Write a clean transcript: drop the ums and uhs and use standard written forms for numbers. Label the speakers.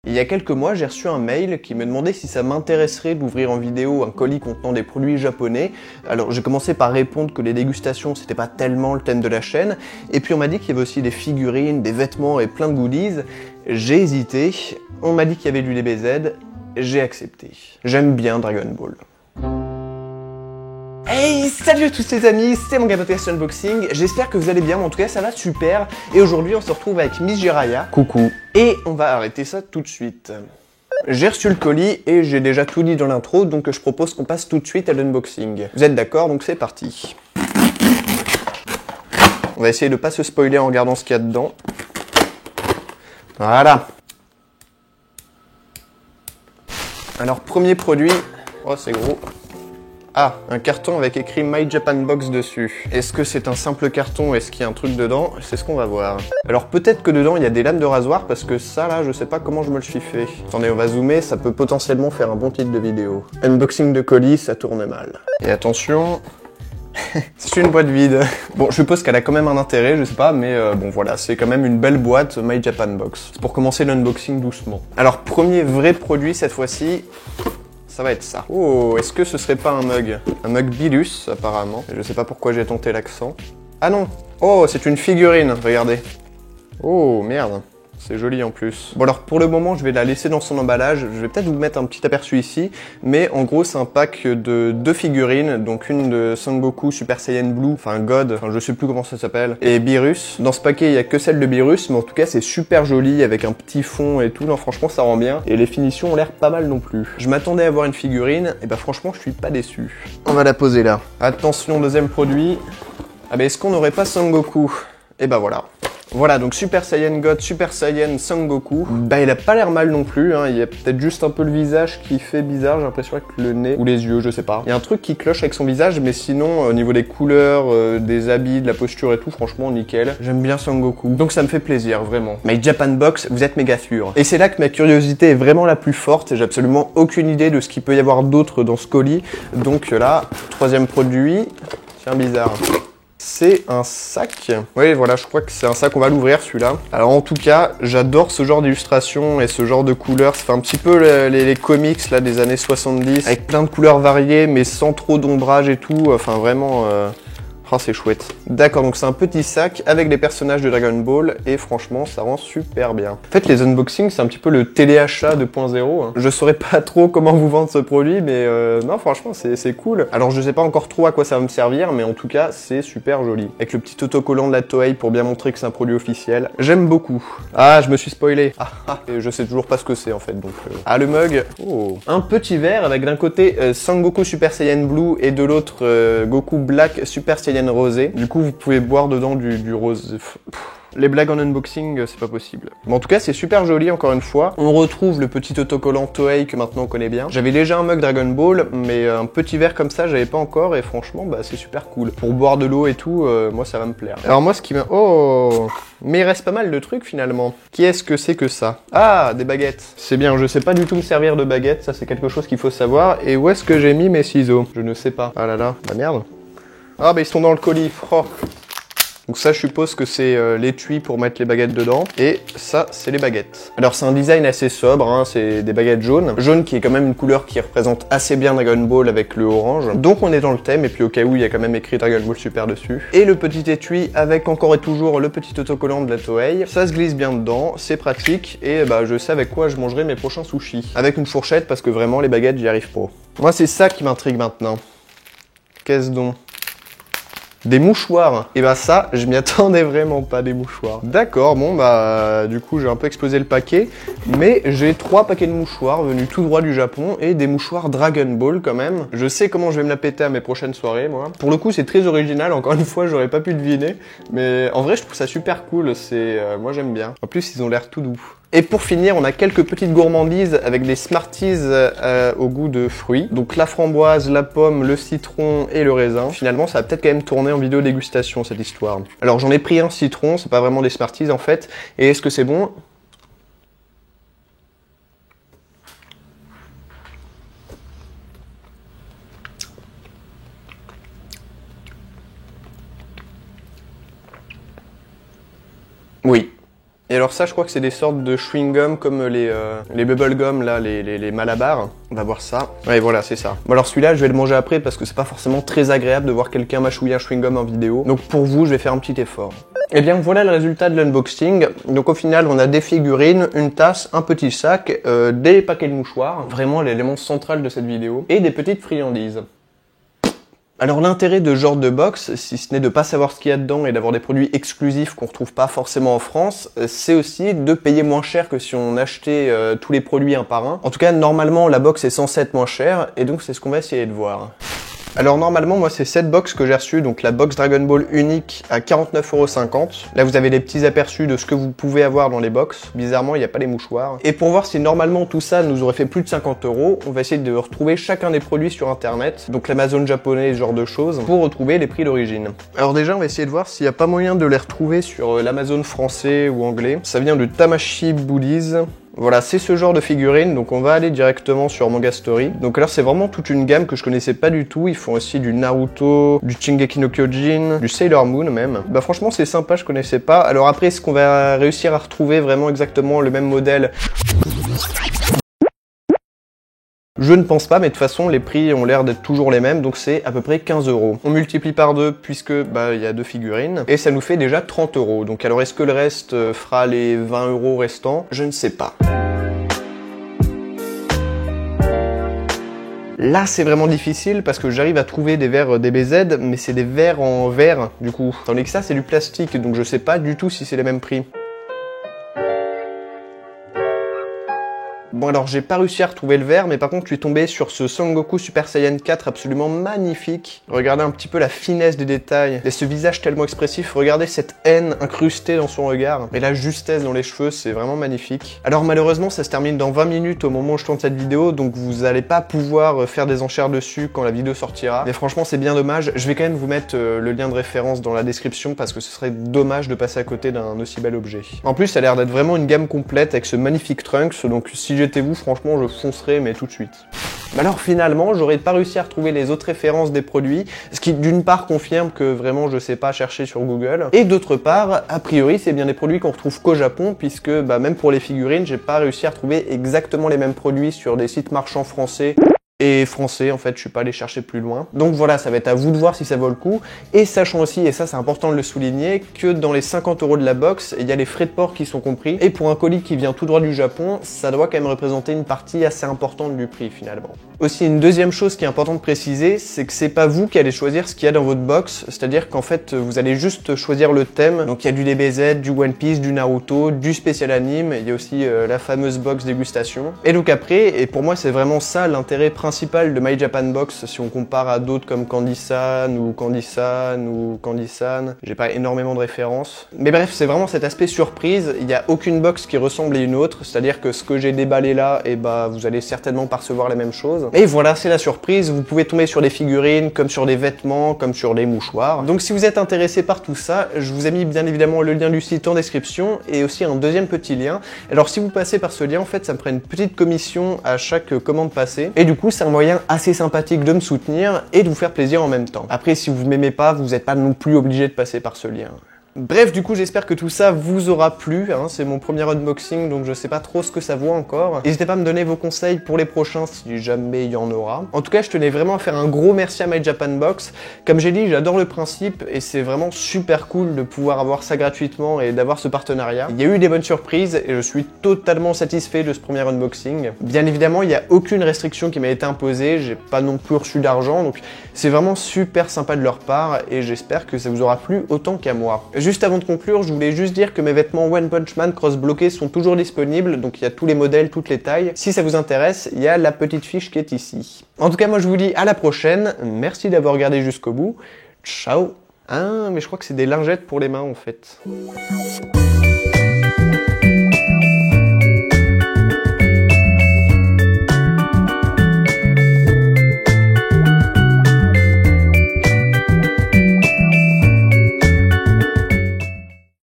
Speaker 1: Il y a quelques mois, j'ai reçu un mail qui me demandait si ça m'intéresserait d'ouvrir en vidéo un colis contenant des produits japonais. Alors j'ai commencé par répondre que les dégustations c'était pas tellement le thème de la chaîne, et puis on m'a dit qu'il y avait aussi des figurines, des vêtements et plein de goodies. J'ai hésité, on m'a dit qu'il y avait du DBZ, j'ai accepté. J'aime bien Dragon Ball. Hey, salut à tous les amis, c'est mon Gabotes Unboxing, j'espère que vous allez bien, mais en tout cas ça va super. Et aujourd'hui on se retrouve avec Miss Jiraiya. Coucou. Et on va arrêter ça tout de suite. J'ai reçu le colis et j'ai déjà tout dit dans l'intro, donc je propose qu'on passe tout de suite à l'unboxing. Vous êtes d'accord? Donc c'est parti. On va essayer de pas se spoiler en regardant ce qu'il y a dedans. Voilà. Alors premier produit, oh c'est gros. Ah, un carton avec écrit My Japan Box dessus. Est-ce que c'est un simple carton? Est-ce qu'il y a un truc dedans? C'est ce qu'on va voir. Alors peut-être que dedans il y a des lames de rasoir parce que ça là, je sais pas comment je me le suis fait. Attendez, on va zoomer, ça peut potentiellement faire un bon titre de vidéo. Unboxing de colis, ça tourne mal. Et attention, c'est une boîte vide. Bon, je suppose qu'elle a quand même un intérêt, je sais pas, mais bon voilà, c'est quand même une belle boîte My Japan Box. C'est pour commencer l'unboxing doucement. Alors premier vrai produit cette fois-ci. Ça va être ça. Oh, est-ce que ce serait pas un mug? Un mug Bilus, apparemment. Je sais pas pourquoi j'ai tenté l'accent. Ah non! Oh, c'est une figurine, regardez. Oh, merde. C'est joli en plus. Bon alors pour le moment je vais la laisser dans son emballage, je vais peut-être vous mettre un petit aperçu ici, mais en gros c'est un pack de deux figurines, donc une de Son Goku Super Saiyan Blue, enfin God, enfin je sais plus comment ça s'appelle, et Beerus. Dans ce paquet il y a que celle de Beerus, mais en tout cas c'est super joli avec un petit fond et tout, non franchement ça rend bien, et les finitions ont l'air pas mal non plus. Je m'attendais à avoir une figurine, et bah franchement je suis pas déçu. On va la poser là. Attention, deuxième produit. Ah bah est-ce qu'on n'aurait pas Son Goku? Et bah voilà. Voilà, donc Super Saiyan God, Super Saiyan Son Goku. Bah il a pas l'air mal non plus, hein. Il y a peut-être juste un peu le visage qui fait bizarre, j'ai l'impression avec le nez, ou les yeux, je sais pas. Il y a un truc qui cloche avec son visage, mais sinon, au niveau des couleurs, des habits, de la posture et tout, franchement nickel. J'aime bien Son Goku, donc ça me fait plaisir, vraiment. My Japan Box, vous êtes méga sûr. Et c'est là que ma curiosité est vraiment la plus forte, j'ai absolument aucune idée de ce qu'il peut y avoir d'autre dans ce colis. Donc là, troisième produit, tiens bizarre. C'est un sac. Oui, voilà, je crois que c'est un sac, on va l'ouvrir celui-là. Alors en tout cas, j'adore ce genre d'illustration et ce genre de couleurs. Ça fait un petit peu les comics là des années 70, avec plein de couleurs variées, mais sans trop d'ombrage et tout. Enfin vraiment... Oh, c'est chouette. D'accord, donc c'est un petit sac avec des personnages de Dragon Ball et franchement, ça rend super bien. En fait, les unboxings, c'est un petit peu le téléachat 2.0. Hein. Je saurais pas trop comment vous vendre ce produit, mais non, franchement, c'est cool. Alors, je sais pas encore trop à quoi ça va me servir, mais en tout cas, c'est super joli. Avec le petit autocollant de la Toei pour bien montrer que c'est un produit officiel. J'aime beaucoup. Ah, je me suis spoilé. Et je sais toujours pas ce que c'est en fait, donc... Ah, le mug. Oh. Un petit verre avec d'un côté Son Goku Super Saiyan Blue et de l'autre Goku Black Super Saiyan Rosé. Du coup, vous pouvez boire dedans du rose. Les blagues en unboxing, c'est pas possible. Mais en tout cas, c'est super joli, encore une fois. On retrouve le petit autocollant Toei que maintenant on connaît bien. J'avais déjà un mug Dragon Ball, mais un petit verre comme ça, j'avais pas encore, et franchement, bah c'est super cool. Pour boire de l'eau et tout, moi ça va me plaire. Alors moi, ce qui m'a... Oh! Mais il reste pas mal de trucs finalement. Qui est-ce que c'est que ça? Ah, des baguettes. C'est bien, je sais pas du tout me servir de baguettes, ça c'est quelque chose qu'il faut savoir. Et où est-ce que j'ai mis mes ciseaux? Je ne sais pas. Ah là là, bah merde. Ah bah ils sont dans le colis. Oh. Donc ça je suppose que c'est l'étui pour mettre les baguettes dedans. Et ça c'est les baguettes. Alors c'est un design assez sobre, hein, c'est des baguettes jaunes. Jaune qui est quand même une couleur qui représente assez bien Dragon Ball avec le orange. Donc on est dans le thème et puis au cas où il y a quand même écrit Dragon Ball Super dessus. Et le petit étui avec encore et toujours le petit autocollant de la Toei. Ça se glisse bien dedans, c'est pratique et bah je sais avec quoi je mangerai mes prochains sushis. Avec une fourchette parce que vraiment les baguettes j'y arrive pas. Moi c'est ça qui m'intrigue maintenant. Qu'est-ce donc? Des mouchoirs. Et bah ça, je m'y attendais vraiment pas, des mouchoirs. D'accord, bon bah du coup j'ai un peu explosé le paquet, mais j'ai 3 paquets de mouchoirs venus tout droit du Japon et des mouchoirs Dragon Ball quand même. Je sais comment je vais me la péter à mes prochaines soirées moi. Pour le coup c'est très original, encore une fois j'aurais pas pu deviner, mais en vrai je trouve ça super cool, moi j'aime bien. En plus ils ont l'air tout doux. Et pour finir, on a quelques petites gourmandises avec des Smarties au goût de fruits. Donc la framboise, la pomme, le citron et le raisin. Finalement, ça va peut-être quand même tourner en vidéo dégustation cette histoire. Alors j'en ai pris un citron, c'est pas vraiment des Smarties en fait. Et est-ce que c'est bon? Oui. Et alors ça, je crois que c'est des sortes de chewing-gum comme les bubble-gum, là, les Malabar. On va voir ça. Ouais, voilà, c'est ça. Bon alors celui-là, je vais le manger après parce que c'est pas forcément très agréable de voir quelqu'un mâchouiller un chewing-gum en vidéo. Donc pour vous, je vais faire un petit effort. Et bien voilà le résultat de l'unboxing. Donc au final, on a des figurines, une tasse, un petit sac, des paquets de mouchoirs, vraiment l'élément central de cette vidéo, et des petites friandises. Alors l'intérêt de ce genre de box, si ce n'est de pas savoir ce qu'il y a dedans et d'avoir des produits exclusifs qu'on retrouve pas forcément en France, c'est aussi de payer moins cher que si on achetait tous les produits un par un. En tout cas, normalement, la box est censée être moins chère, et donc c'est ce qu'on va essayer de voir. Alors normalement, moi c'est cette box que j'ai reçue, donc la box Dragon Ball unique à 49,50 €. Là vous avez des petits aperçus de ce que vous pouvez avoir dans les box. Bizarrement, il n'y a pas les mouchoirs. Et pour voir si normalement tout ça nous aurait fait plus de 50 €, on va essayer de retrouver chacun des produits sur internet, donc l'Amazon japonais, ce genre de choses, pour retrouver les prix d'origine. Alors déjà, on va essayer de voir s'il n'y a pas moyen de les retrouver sur l'Amazon français ou anglais. Ça vient de Tamashi Bullies. Voilà, c'est ce genre de figurine, donc on va aller directement sur Manga Story. Donc alors c'est vraiment toute une gamme que je connaissais pas du tout. Ils font aussi du Naruto, du Shingeki no Kyojin, du Sailor Moon même. Bah franchement c'est sympa, je connaissais pas. Alors après, est-ce qu'on va réussir à retrouver vraiment exactement le même modèle ? Je ne pense pas, mais de toute façon, les prix ont l'air d'être toujours les mêmes, donc c'est à peu près 15 €. On multiplie par 2 puisque il y a 2 figurines, et ça nous fait déjà 30 €. Donc alors est-ce que le reste fera les 20 € restants? Je ne sais pas. Là, c'est vraiment difficile parce que j'arrive à trouver des verres DBZ, mais c'est des verres en verre, du coup. Tandis que ça, c'est du plastique, donc je sais pas du tout si c'est les mêmes prix. Bon alors j'ai pas réussi à retrouver le verre, mais par contre je suis tombé sur ce Son Goku Super Saiyan 4 absolument magnifique. Regardez un petit peu la finesse des détails et ce visage tellement expressif, regardez cette haine incrustée dans son regard et la justesse dans les cheveux, c'est vraiment magnifique. Alors malheureusement ça se termine dans 20 minutes au moment où je tourne cette vidéo, donc vous allez pas pouvoir faire des enchères dessus quand la vidéo sortira. Mais franchement c'est bien dommage, je vais quand même vous mettre le lien de référence dans la description parce que ce serait dommage de passer à côté d'un aussi bel objet. En plus ça a l'air d'être vraiment une gamme complète avec ce magnifique Trunks, donc si j'étais vous, franchement, je foncerais, mais tout de suite. Alors finalement, j'aurais pas réussi à retrouver les autres références des produits, ce qui d'une part confirme que vraiment je sais pas chercher sur Google, et d'autre part, a priori, c'est bien des produits qu'on retrouve qu'au Japon, puisque même pour les figurines, j'ai pas réussi à retrouver exactement les mêmes produits sur des sites marchands français. Et français, en fait, je suis pas allé chercher plus loin. Donc voilà, ça va être à vous de voir si ça vaut le coup. Et sachant aussi, et ça c'est important de le souligner, que dans les 50 € de la box, il y a les frais de port qui sont compris. Et pour un colis qui vient tout droit du Japon, ça doit quand même représenter une partie assez importante du prix finalement. Aussi, une deuxième chose qui est importante de préciser, c'est que c'est pas vous qui allez choisir ce qu'il y a dans votre box. C'est-à-dire qu'en fait, vous allez juste choisir le thème. Donc il y a du DBZ, du One Piece, du Naruto, du spécial anime. Il y a aussi la fameuse box dégustation. Et donc après, et pour moi c'est vraiment ça l'intérêt principal de My Japan Box si on compare à d'autres comme Candy-san ou Candy-san ou Candy-san. J'ai pas énormément de références. Mais bref, c'est vraiment cet aspect surprise. Il n'y a aucune box qui ressemble à une autre. C'est-à-dire que ce que j'ai déballé là, et vous allez certainement pas recevoir la même chose. Et voilà, c'est la surprise. Vous pouvez tomber sur des figurines, comme sur des vêtements, comme sur des mouchoirs. Donc si vous êtes intéressé par tout ça, je vous ai mis bien évidemment le lien du site en description et aussi un deuxième petit lien. Alors si vous passez par ce lien, en fait, ça me prend une petite commission à chaque commande passée. Et du coup, c'est un moyen assez sympathique de me soutenir et de vous faire plaisir en même temps. Après, si vous m'aimez pas, vous n'êtes pas non plus obligé de passer par ce lien. Bref, du coup, j'espère que tout ça vous aura plu, hein. C'est mon premier unboxing, donc je sais pas trop ce que ça vaut encore. N'hésitez pas à me donner vos conseils pour les prochains, si jamais il y en aura. En tout cas, je tenais vraiment à faire un gros merci à My Japan Box. Comme j'ai dit, j'adore le principe, et c'est vraiment super cool de pouvoir avoir ça gratuitement et d'avoir ce partenariat. Il y a eu des bonnes surprises, et je suis totalement satisfait de ce premier unboxing. Bien évidemment, il n'y a aucune restriction qui m'a été imposée, j'ai pas non plus reçu d'argent, donc c'est vraiment super sympa de leur part, et j'espère que ça vous aura plu autant qu'à moi. Juste avant de conclure, je voulais juste dire que mes vêtements One Punch Man cross-bloqués sont toujours disponibles, donc il y a tous les modèles, toutes les tailles. Si ça vous intéresse, il y a la petite fiche qui est ici. En tout cas, moi je vous dis à la prochaine, merci d'avoir regardé jusqu'au bout, ciao. Ah, mais je crois que c'est des lingettes pour les mains en fait.